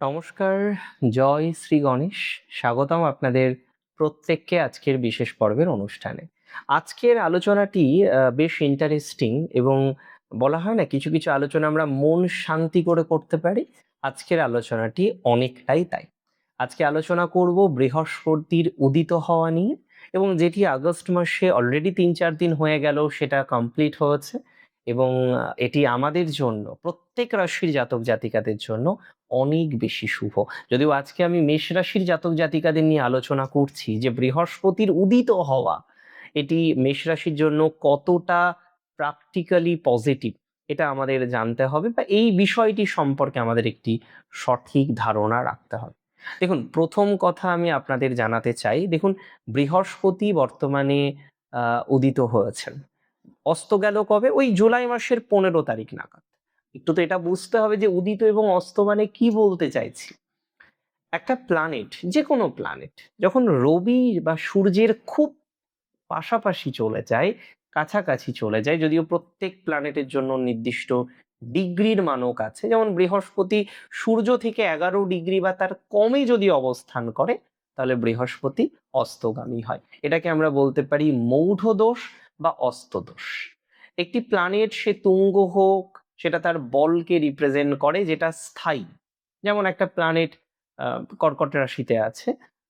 নমস্কার, জয় শ্রী গণেশ। স্বাগতম আপনাদের প্রত্যেককে আজকের বিশেষ পর্বের অনুষ্ঠানে। আজকের আলোচনাটি বেশ ইন্টারেস্টিং এবং বলা হয় না কিছু কিছু আলোচনা আমরা মন শান্তি করে করতে পারি। আজকের আলোচনাটি অনেকটাই তাই। আজকে আলোচনা করব বৃহস্পতির উদিত হওয়া নিয়ে এবং যেটি আগস্ট মাসে অলরেডি ৩-৪ দিন হয়ে গেল সেটা কমপ্লিট হয়েছে এবং এটি আমাদের জন্য প্রত্যেক রাশির জাতক জাতিকাদের জন্য অনেক বেশি শুভ। যদিও আজকে আমি মেষ রাশির জাতক জাতিকাদের নিয়ে আলোচনা করছি যে বৃহস্পতির উদিত হওয়া এটি মেষ রাশির জন্য কতটা প্র্যাকটিক্যালি পজিটিভ এটা আমাদের জানতে হবে বা এই বিষয়টি সম্পর্কে আমাদের একটি সঠিক ধারণা রাখতে হবে। দেখুন, প্রথম কথা আমি আপনাদের জানাতে চাই, দেখুন বৃহস্পতি বর্তমানে উদিত হয়েছেন। অস্ত গেল কবে? ওই জুলাই মাসের 15 তারিখ নাগাদ। একটু তো এটা বুঝতে হবে যে উদিত এবং অস্ত মানে কি বলতে চাইছি। একটা প্ল্যানেট, যে কোনো প্ল্যানেট যখন রবি বা সূর্যের খুব পাশাপাশি চলে যায়, কাছাকাছি চলে যায়, যদিও প্রত্যেক প্ল্যানেটের জন্য নির্দিষ্ট ডিগ্রির মানক আছে, যেমন বৃহস্পতি সূর্য থেকে 11 ডিগ্রি বা তার কমে যদি অবস্থান করে তাহলে বৃহস্পতি অস্তগামী হয়। এটাকে আমরা বলতে পারি মৌঢ় দোষ বা অস্ত দোষ। একটি প্ল্যানেট সে তুঙ্গ হোক, সেটা তার বলকে রিপ্রেজেন্ট করে যেটা স্থায়ী। যেমন একটা প্ল্যানেট কর্কট রাশিতে আছে,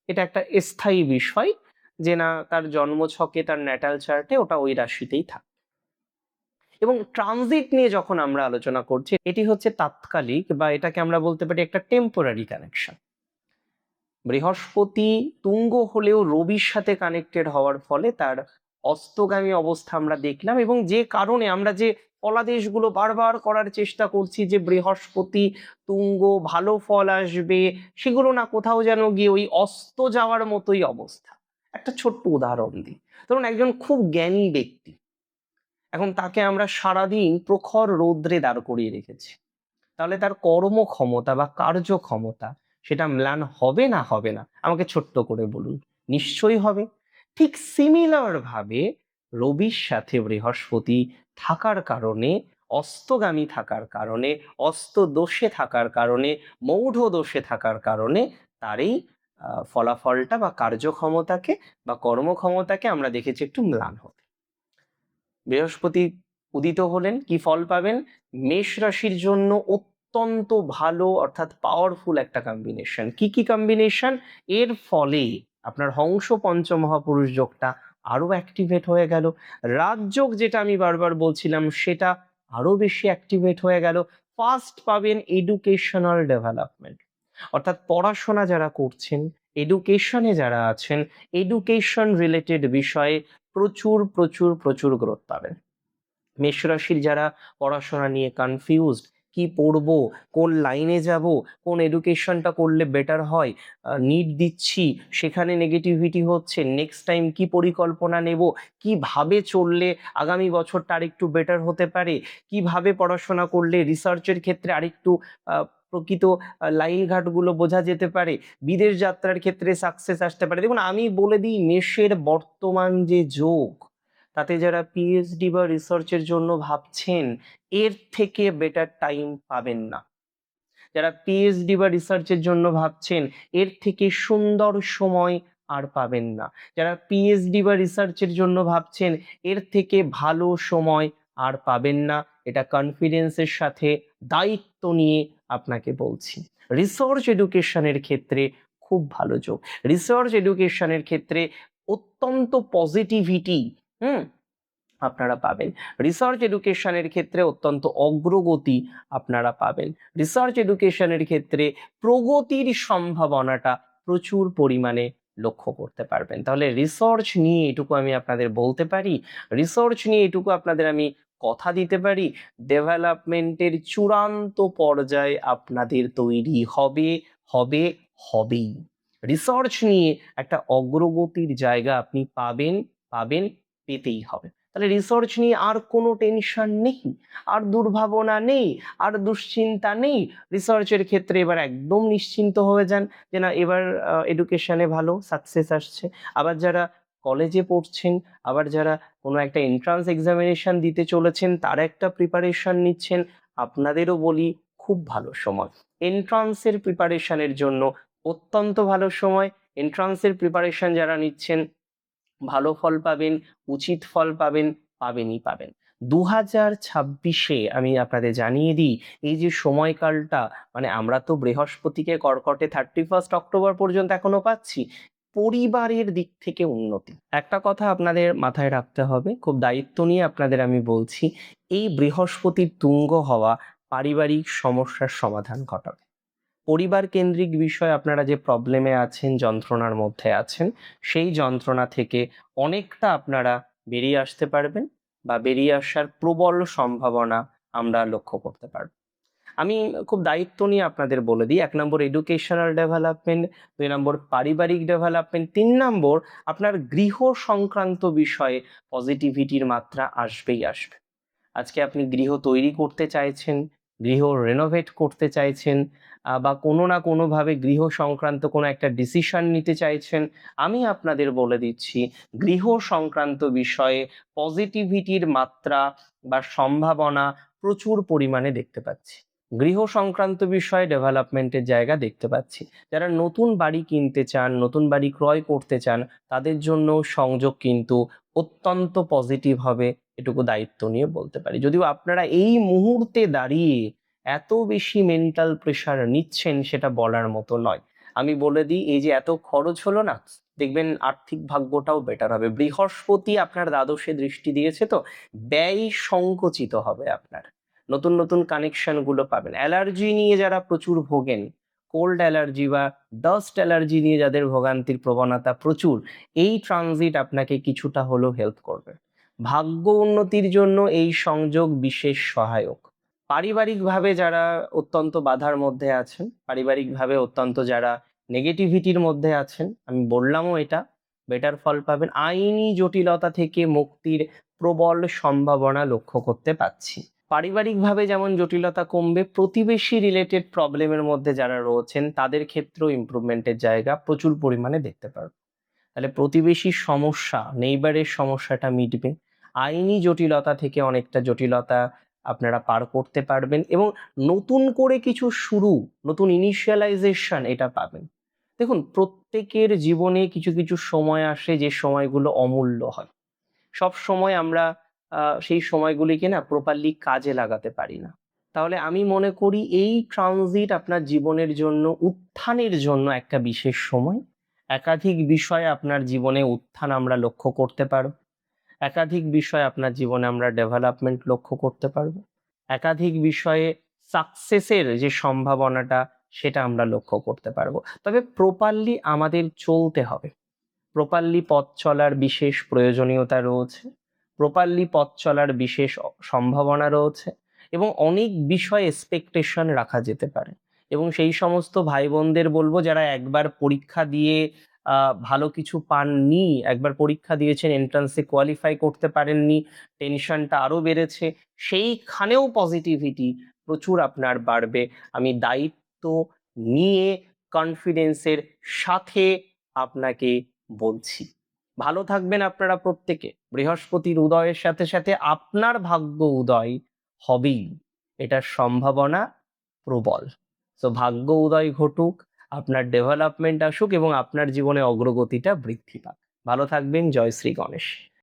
এটা একটা স্থায়ী বিষয় যে না তার জন্মছকে তার ন্যাটাল চার্টে ওটা ওই রাশিতেই থাকে। এবং ট্রানজিট নিয়ে যখন আমরা আলোচনা করছি, এটি হচ্ছে তাৎকালিক বা এটাকে আমরা বলতে পারি একটা টেম্পোরারি কানেকশন। বৃহস্পতি তুঙ্গ হলেও রবির সাথে কানেক্টেড হওয়ার ফলে তার অস্তগামী অবস্থা আমরা দেখলাম, এবং যে কারণে আমরা যে ফলাদেশগুলো বারবার করার চেষ্টা করছি যে বৃহস্পতি তুঙ্গ ভালো ফল আসবে, সেগুলো না কোথাও যেন গিয়ে ওই অস্ত যাওয়ার মতোই অবস্থা। একটা ছোট্ট উদাহরণ দিই, ধরুন একজন খুব জ্ঞানী ব্যক্তি, এখন তাকে আমরা সারাদিন প্রখর রৌদ্রে দাঁড় করিয়ে রেখেছি, তাহলে তার কর্মক্ষমতা বা কার্যক্ষমতা সেটা ম্লান হবে না হবে না? আমাকে ছোট্ট করে বলুন। নিশ্চয়ই হবে। ঠিক সিমিলার ভাবে রবির সাথে বৃহস্পতি থাকার কারণে, অস্তগামী থাকার কারণে, অস্ত দোষে থাকার কারণে, মৌঢ় দোষে থাকার কারণে তার এই ফলাফলটা বা কার্যক্ষমতাকে বা কর্মক্ষমতাকে আমরা দেখেছি একটু ম্লান হতে। বৃহস্পতি উদিত হলেন, কি ফল পাবেন? মেষ রাশির জন্য অত্যন্ত ভালো অর্থাৎ পাওয়ারফুল একটা কম্বিনেশন। কি কি কম্বিনেশন? এর ফলে আপনার হংস পঞ্চমহাপুরুষ যোগটা আরো অ্যাক্টিভেট হয়ে গেল। রাজযোগ যেটা আমি বারবার বলছিলাম সেটা আরো বেশি অ্যাক্টিভেট হয়ে গেল। ফার্স্ট পাবেন এডুকেশনাল ডেভেলপমেন্ট, অর্থাৎ পড়াশোনা যারা করছেন, এডুকেশনে যারা আছেন, এডুকেশন রিলেটেড বিষয়ে প্রচুর প্রচুর প্রচুর গ্রোথ পাবেন। মেষ রাশির যারা পড়াশোনা নিয়ে কনফিউজড, কি পড়বো, কোন লাইনে যাব, কোন এডুকেশনটা করলে বেটার হয়, নিট দিচ্ছি সেখানে নেগেটিভিটি হচ্ছে, নেক্সট টাইম কি পরিকল্পনা নেব, কিভাবে চললে আগামী বছরটা আরেকটু বেটার হতে পারে, কিভাবে পড়াশোনা করলে রিসার্চের ক্ষেত্রে আরেকটু প্রকৃত লাইনঘাটগুলো বোঝা যেতে পারে, বিদেশ যাত্রার ক্ষেত্রে সাকসেস আসতে পারে। দেখুন, আমি বলে দিই, মেষের বর্তমান যে যোগ, তাতে যারা পিএইচডি বা রিসার্চের জন্য ভাবছেন, এর থেকে বেটার টাইম পাবেন না। যারা পিএইচডি বা রিসার্চের জন্য ভাবছেন, এর থেকে সুন্দর সময় আর পাবেন না। যারা পিএইচডি বা রিসার্চের জন্য ভাবছেন, এর থেকে ভালো সময় আর পাবেন না। এটা কনফিডেন্সের সাথে দায়িত্ব নিয়ে আপনাকে বলছি। রিসার্চ এডুকেশনের ক্ষেত্রে খুব ভালো যোগ। রিসার্চ এডুকেশনের ক্ষেত্রে অত্যন্ত পজিটিভিটি আপনারা পাবেন। রিসার্চ এডুকেশনের ক্ষেত্রে অত্যন্ত অগ্রগতি আপনারা পাবেন। রিসার্চ এডুকেশনের ক্ষেত্রে প্রগতির সম্ভাবনাটা প্রচুর পরিমাণে লক্ষ্য করতে পারবেন। তাহলে রিসার্চ নিয়ে এটুকু আমি আপনাদের বলতে পারি, রিসার্চ নিয়ে এটুকু আপনাদের আমি কথা দিতে পারি, ডেভেলপমেন্টের চূড়ান্ত পর্যায়ে আপনাদের তৈরি হবে, হবে, হবেই। রিসার্চ নিয়ে একটা অগ্রগতির জায়গা আপনি পাবেন, পাবেন, পেতেই হবে। তাহলে রিসার্চ নিয়ে আর কোনো টেনশন নেই, আর দুর্ভাবনা নেই, আর দুশ্চিন্তা নেই। রিসার্চের ক্ষেত্রে এবার একদম নিশ্চিন্ত হয়ে যান যে না, এবার এডুকেশনে ভালো সাকসেস আসছে। আবার যারা কলেজে পড়ছেন, আবার যারা কোনো একটা এন্ট্রান্স এক্সামিনেশন দিতে চলেছেন, তার একটা প্রিপারেশন নিচ্ছেন, আপনাদেরও বলি খুব ভালো সময়। এন্ট্রান্সের প্রিপারেশনের জন্য অত্যন্ত ভালো সময়। এন্ট্রান্সের প্রিপারেশন যারা নিচ্ছেন ভালো ফল পাবেন, উচিত ফল পাবেন, পাবেনই পাবেন। 2026-এ আমি আপনাদের জানিয়ে দিই, এই যে সময়কালটা, মানে আমরা তো বৃহস্পতিকে কর্কটে 31 অক্টোবর পর্যন্ত এখনো পাচ্ছি, পরিবারের দিক থেকে উন্নতি। একটা কথা আপনাদের মাথায় রাখতে হবে, খুব দায়িত্ব নিয়ে আপনাদের আমি বলছি, এই বৃহস্পতির তুঙ্গ হওয়া পারিবারিক সমস্যার সমাধান ঘটাবে। পরিবার কেন্দ্রিক বিষয় আপনারা যে প্রবলেমে আছেন, যন্ত্রণার মধ্যে আছেন, সেই যন্ত্রণা থেকে অনেকটা আপনারা বেরিয়ে আসতে পারবেন, বা বেরিয়ে আসার প্রবল সম্ভাবনা আমরা লক্ষ্য করতে পারব। আমি খুব দায়িত্ব নিয়ে আপনাদের বলে দিই, 1 নম্বর এডুকেশনাল ডেভেলপমেন্ট, 2 নম্বর পারিবারিক ডেভেলপমেন্ট, 3 নম্বর আপনার গৃহ সংক্রান্ত বিষয়ে পজিটিভিটির মাত্রা আসবেই আসবে। আজকে আপনি গৃহ তৈরি করতে চাইছেন, গৃহ রেনোভেট করতে চাইছেন, বা কোনো না কোনোভাবে গৃহ সংক্রান্ত কোনো একটা ডিসিশন নিতে চাইছেন, আমি আপনাদের বলে দিচ্ছি, গৃহ সংক্রান্ত বিষয়ে পজিটিভিটির মাত্রা বা সম্ভাবনা প্রচুর পরিমাণে দেখতে পাচ্ছি। গৃহ সংক্রান্ত বিষয়ে ডেভেলপমেন্টের জায়গা দেখতে পাচ্ছি। যারা নতুন বাড়ি কিনতে চান, নতুন বাড়ি ক্রয় করতে চান, তাদের জন্য সংযোগ কিন্তু অত্যন্ত পজিটিভ হবে, এটুকু দায়িত্ব নিয়ে বলতে পারি। যদিও আপনারা এই মুহূর্তে দাঁড়িয়ে এত বেশি মেন্টাল প্রেশার নিচ্ছেন, সেটা বলার মতো নয়। আমি বলে দিই, এই যে এত খরচ হলো না, দেখবেন আর্থিক ভাগ্যটাও বেটার হবে। বৃহস্পতি আপনার দ্বাদশে দৃষ্টি দিয়েছে, তো ব্যয় সংকুচিত হবে আপনার। নতুন নতুন কানেকশন গুলো পাবেন। অ্যালার্জি নিয়ে যারা প্রচুর ভোগেন, কোল্ড অ্যালার্জি বা ডাস্ট অ্যালার্জি নিয়ে যাদের ভোগান্তির প্রবণতা প্রচুর, এই ট্রানজিট আপনাকে কিছুটা হলেও হেল্প করবে। ভাগ্য উন্নতির জন্য এই সংযোগ বিশেষ সহায়ক। পারিবারিকভাবে যারা অত্যন্ত বাধার মধ্যে আছেন, পারিবারিকভাবে অত্যন্ত যারা নেগেটিভিটির মধ্যে আছেন, আমি বললামও এটা, বেটার ফল পাবেন। আইনি জটিলতা থেকে মুক্তির প্রবল সম্ভাবনা লক্ষ্য করতে পাচ্ছি। পারিবারিকভাবে যেমন জটিলতা কমবে, প্রতিবেশী রিলেটেড প্রবলেমের মধ্যে যারা রয়েছেন তাদের ক্ষেত্রেও ইমপ্রুভমেন্টের জায়গা প্রচুর পরিমাণে দেখতে পারবে। তাহলে প্রতিবেশীর সমস্যা, নেইবারের সমস্যাটা মিটবে। আইনি জটিলতা থেকে অনেকটা জটিলতা আপনারা পার করতে পারবেন, এবং নতুন করে কিছু শুরু, নতুন ইনিশিয়ালাইজেশন এটা পাবেন। দেখুন, প্রত্যেকের জীবনে কিছু কিছু সময় আসে যে সময়গুলো অমূল্য হয়। সব সময় আমরা সেই সময়গুলিকে না প্রপারলি কাজে লাগাতে পারি না। তাহলে আমি মনে করি এই ট্রানজিট আপনার জীবনের জন্য, উত্থানের জন্য একটা বিশেষ সময়। একাধিক বিষয়ে আপনার জীবনে উত্থান আমরা লক্ষ্য করতে পারব। একাধিক বিষয়ে আপনার জীবনে আমরা ডেভেলপমেন্ট লক্ষ্য করতে পারব। একাধিক বিষয়ে সাকসেসের যে সম্ভাবনাটা, সেটা আমরা লক্ষ্য করতে পারবো। তবে প্রপারলি আমাদের চলতে হবে। প্রপারলি পথ চলার বিশেষ প্রয়োজনীয়তা রয়েছে, প্রপারলি পথ চলার বিশেষ সম্ভাবনা রয়েছে, এবং অনেক বিষয়ে এক্সপেকটেশন রাখা যেতে পারে। এবং সেই সমস্ত ভাই বোনদের বলবো, যারা একবার পরীক্ষা দিয়ে ভালো কিছু পাননি, একবার পরীক্ষা দিয়েছেন, এন্ট্রান্সে কোয়ালিফাই করতে পারেননি, টেনশনটা আরো বেড়েছে, সেইখানেও পজিটিভিটি প্রচুর আপনার বাড়বে। আমি দায়িত্ব নিয়ে কনফিডেন্সের সাথে আপনাকে বলছি। ভালো থাকবেন আপনারা প্রত্যেকে। বৃহস্পতির উদয়ের সাথে সাথে আপনার ভাগ্য উদয় হবেই, এটার সম্ভাবনা প্রবল। তো ভাগ্য উদয় ঘটুক, আপনার ডেভেলপমেন্ট আসুক, এবং আপনার জীবনে অগ্রগতিটা বৃদ্ধি পাক। ভালো থাকবেন। জয় শ্রী গণেশ।